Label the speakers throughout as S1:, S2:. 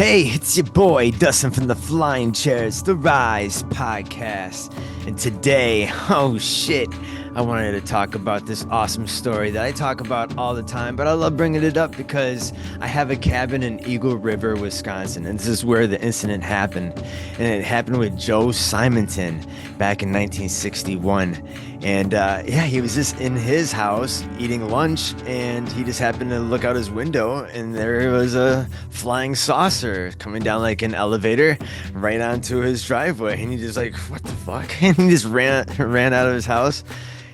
S1: Hey, it's your boy Dustin from the Flying Chairs, the Rise podcast. And today, oh shit, I wanted to talk about this awesome story that I talk about all the time, but I love bringing it up because I have a cabin in Eagle River, Wisconsin, and this is where the incident happened. And it happened with Joe Simonton back in 1961. And he was just in his house eating lunch, and he just happened to look out his window, and there was a flying saucer coming down like an elevator right onto his driveway. And he just like, what the fuck? And he just ran out of his house.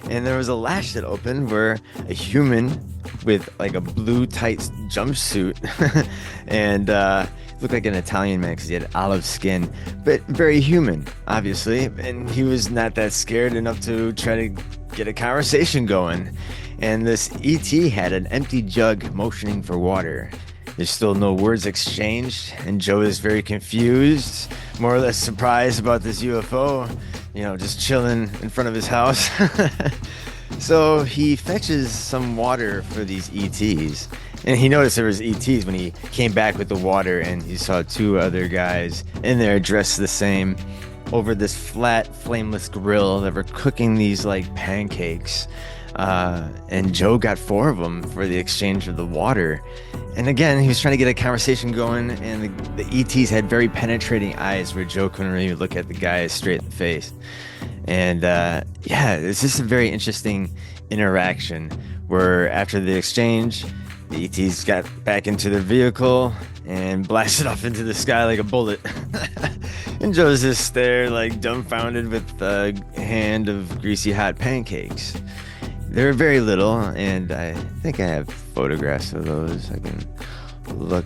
S1: And there was a latch that opened where a human with like a blue tight jumpsuit and looked like an Italian man because he had olive skin, but very human, obviously. And he was not that scared enough to try to get a conversation going. And this ET had an empty jug motioning for water. There's still no words exchanged, and Joe is very confused, more or less surprised about this UFO, just chilling in front of his house. So he fetches some water for these ETs, and he noticed there was ETs when he came back with the water, and he saw two other guys in there dressed the same over this flat, flameless grill that were cooking these like pancakes. And Joe got 4 of them for the exchange of the water. And again, he was trying to get a conversation going, and the ETs had very penetrating eyes where Joe couldn't really look at the guy straight in the face. And it's just a very interesting interaction where after the exchange, the ETs got back into their vehicle and blasted off into the sky like a bullet. And Joe's just there like dumbfounded with a hand of greasy hot pancakes. They're very little, and I think I have photographs of those. I can look.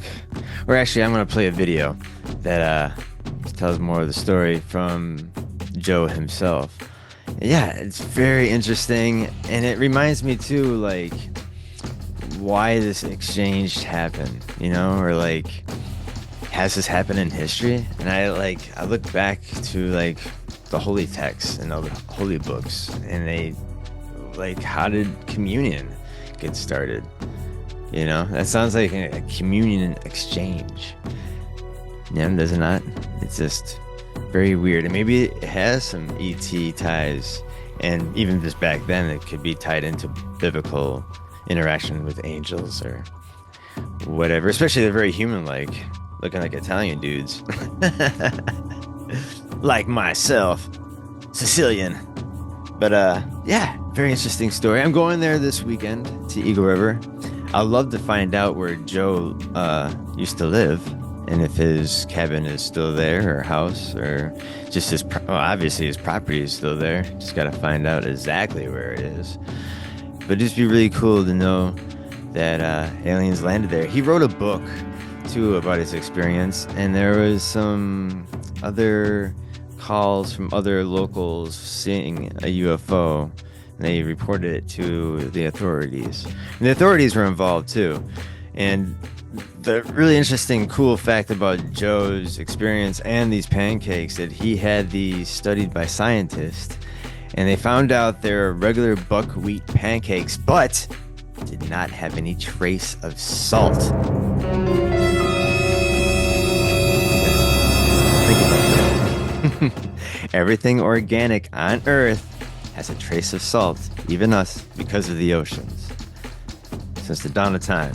S1: Or actually, I'm going to play a video that tells more of the story from Joe himself. Yeah, it's very interesting, and it reminds me, too, like, why this exchange happened, or, like, has this happened in history? And I look back to, like, the holy texts and all the holy books, and they... like, how did communion get started? That sounds like a communion exchange. Does it not? It's just very weird. And maybe it has some ET ties. And even just back then, it could be tied into biblical interaction with angels or whatever. Especially they're very human-like, looking like Italian dudes. Like myself, Sicilian. But very interesting story. I'm going there this weekend to Eagle River. I'd love to find out where Joe used to live, and if his cabin is still there, or house, or just obviously his property is still there. Just got to find out exactly where it is. But it'd just be really cool to know that aliens landed there. He wrote a book too about his experience, and there was some other calls from other locals seeing a UFO. They reported it to the authorities. And the authorities were involved too. And the really interesting, cool fact about Joe's experience and these pancakes, that he had these studied by scientists, and they found out they're regular buckwheat pancakes, but did not have any trace of salt. Think about that. Everything organic on Earth has a trace of salt, even us, because of the oceans. Since the dawn of time.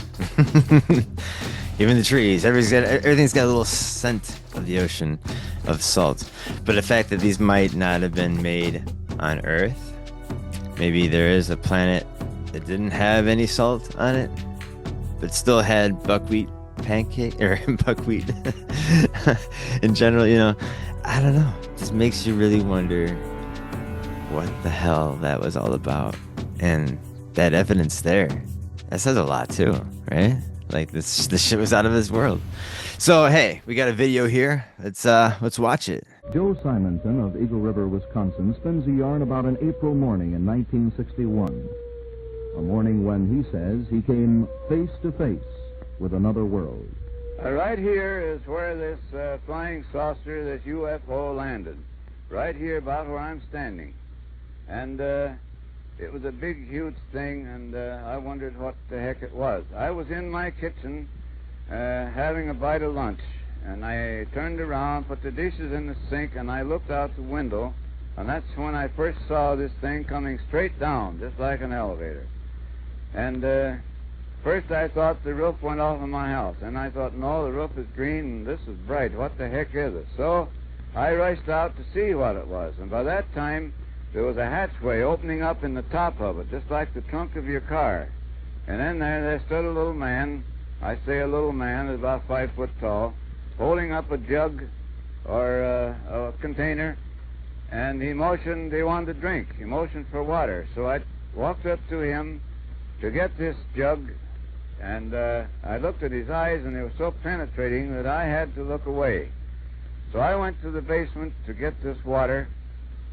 S1: Even the trees, everything's got a little scent of the ocean, of salt. But the fact that these might not have been made on Earth, maybe there is a planet that didn't have any salt on it, but still had buckwheat pancake, or buckwheat in general, I don't know. It just makes you really wonder what the hell that was all about. And that evidence there, that says a lot too, right? Like this shit was out of this world. So hey, we got a video here. Let's watch it.
S2: Joe Simonton of Eagle River, Wisconsin, spins a yarn about an April morning in 1961. A morning when, he says, he came face to face with another world.
S3: Right here is where this flying saucer, this UFO landed. Right here about where I'm standing. And it was a big, huge thing, and I wondered what the heck it was. I was in my kitchen having a bite of lunch, and I turned around, put the dishes in the sink, and I looked out the window, and that's when I first saw this thing coming straight down, just like an elevator. And first I thought the roof went off of my house, and I thought, no, the roof is green, and this is bright. What the heck is it? So I rushed out to see what it was, and by that time there was a hatchway opening up in the top of it, just like the trunk of your car. And in there stood a little man. I say a little man, about 5 foot tall, holding up a jug or a container, and he motioned he wanted to drink. He motioned for water. So I walked up to him to get this jug, and I looked at his eyes, and they were so penetrating that I had to look away. So I went to the basement to get this water,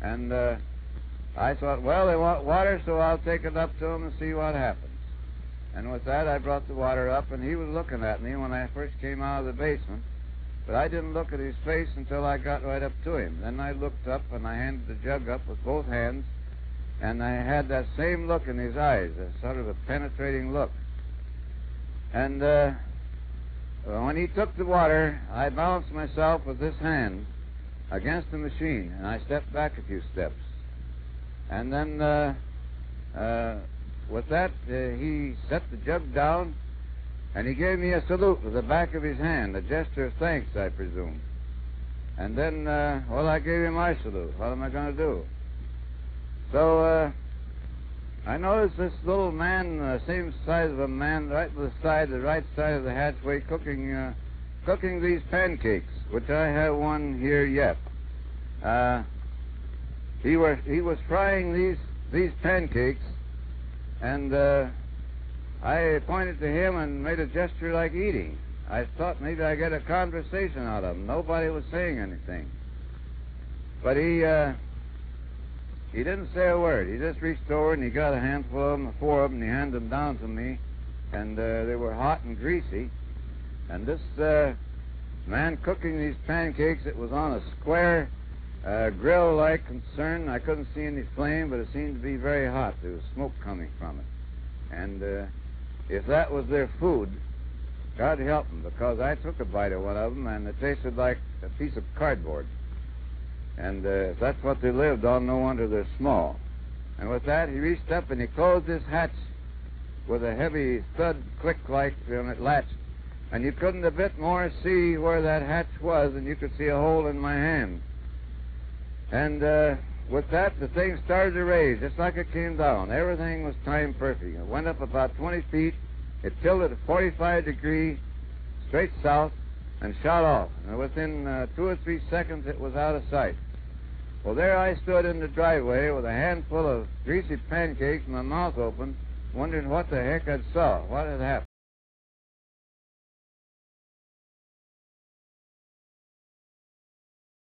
S3: and I thought, well, they want water, so I'll take it up to them and see what happens. And with that, I brought the water up, and he was looking at me when I first came out of the basement. But I didn't look at his face until I got right up to him. Then I looked up, and I handed the jug up with both hands, and I had that same look in his eyes, a sort of a penetrating look. And when he took the water, I balanced myself with this hand against the machine, and I stepped back a few steps. And then with that, he set the jug down, and he gave me a salute with the back of his hand, a gesture of thanks, I presume. And then, well, I gave him my salute. What am I going to do? So I noticed this little man, same size of a man, right to the right side of the hatchway, cooking these pancakes, which I have one here yet. He was frying these pancakes, and I pointed to him and made a gesture like eating. I thought maybe I'd get a conversation out of him. Nobody was saying anything. But he didn't say a word. He just reached over and he got a handful of them, 4 of them, and he handed them down to me, and they were hot and greasy. And this man cooking these pancakes, it was on a square grill-like concern. I couldn't see any flame, but it seemed to be very hot. There was smoke coming from it. And if that was their food, God help them, because I took a bite of one of them, and it tasted like a piece of cardboard. And if that's what they lived on, no wonder they're small. And with that, he reached up and he closed this hatch with a heavy thud click like when it latched. And you couldn't a bit more see where that hatch was than you could see a hole in my hand. And with that, the thing started to raise just like it came down. Everything was timed perfect. It went up about 20 feet. It tilted at 45 degrees straight south and shot off. And within 2 or 3 seconds, it was out of sight. Well, there I stood in the driveway with a handful of greasy pancakes and my mouth open, wondering what the heck I'd saw, what had happened.